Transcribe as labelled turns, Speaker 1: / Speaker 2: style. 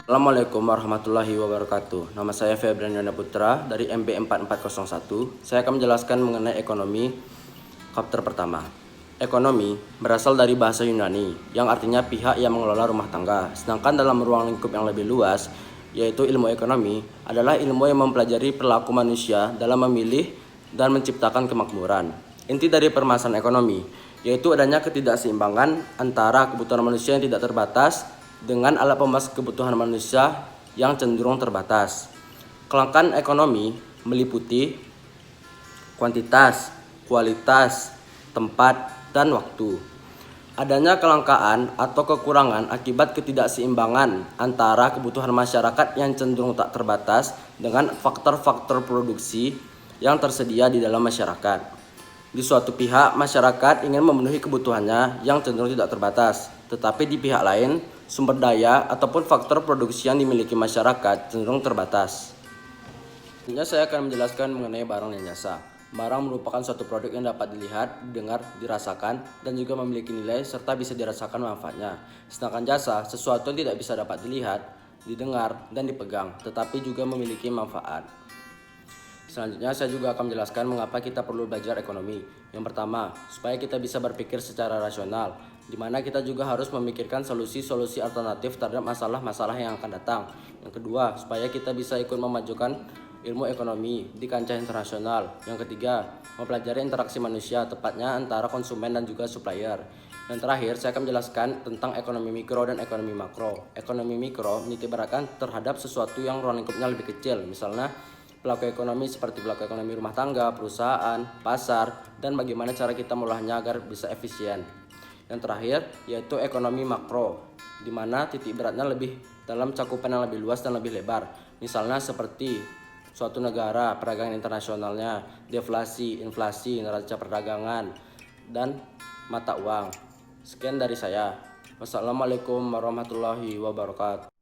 Speaker 1: Assalamualaikum warahmatullahi wabarakatuh. Nama saya Febrian Yona Putra dari MB 4401. Saya akan menjelaskan mengenai ekonomi chapter pertama. Ekonomi berasal dari bahasa Yunani yang artinya pihak yang mengelola rumah tangga. Sedangkan dalam ruang lingkup yang lebih luas, yaitu ilmu ekonomi, adalah ilmu yang mempelajari perilaku manusia dalam memilih dan menciptakan kemakmuran. Inti dari permasalahan ekonomi yaitu adanya ketidakseimbangan antara kebutuhan manusia yang tidak terbatas dengan alat pemenuh kebutuhan manusia yang cenderung terbatas. Kelangkaan ekonomi meliputi kuantitas, kualitas, tempat, dan waktu. Adanya kelangkaan atau kekurangan akibat ketidakseimbangan antara kebutuhan masyarakat yang cenderung tak terbatas dengan faktor-faktor produksi yang tersedia di dalam masyarakat. Di suatu pihak, masyarakat ingin memenuhi kebutuhannya yang cenderung tidak terbatas, tetapi di pihak lain, sumber daya ataupun faktor produksi yang dimiliki masyarakat cenderung terbatas. Selanjutnya saya akan menjelaskan mengenai barang dan jasa. Barang merupakan suatu produk yang dapat dilihat, didengar, dirasakan, dan juga memiliki nilai serta bisa dirasakan manfaatnya. Sedangkan jasa, sesuatu yang tidak bisa dapat dilihat, didengar, dan dipegang, tetapi juga memiliki manfaat. Selanjutnya saya juga akan menjelaskan mengapa kita perlu belajar ekonomi. Yang pertama, supaya kita bisa berpikir secara rasional, di mana kita juga harus memikirkan solusi-solusi alternatif terhadap masalah-masalah yang akan datang. Yang kedua, supaya kita bisa ikut memajukan ilmu ekonomi di kancah internasional. Yang ketiga, mempelajari interaksi manusia, tepatnya antara konsumen dan juga supplier. Yang terakhir, saya akan menjelaskan tentang ekonomi mikro dan ekonomi makro. Ekonomi mikro menitikberatkan terhadap sesuatu yang ruang lingkupnya lebih kecil, misalnya pelaku ekonomi seperti pelaku ekonomi rumah tangga, perusahaan, pasar, dan bagaimana cara kita mengolahnya agar bisa efisien. Yang terakhir yaitu ekonomi makro, di mana titik beratnya lebih dalam cakupan yang lebih luas dan lebih lebar. Misalnya seperti suatu negara, perdagangan internasionalnya, deflasi, inflasi, neraca perdagangan, dan mata uang. Sekian dari saya. Wassalamualaikum warahmatullahi wabarakatuh.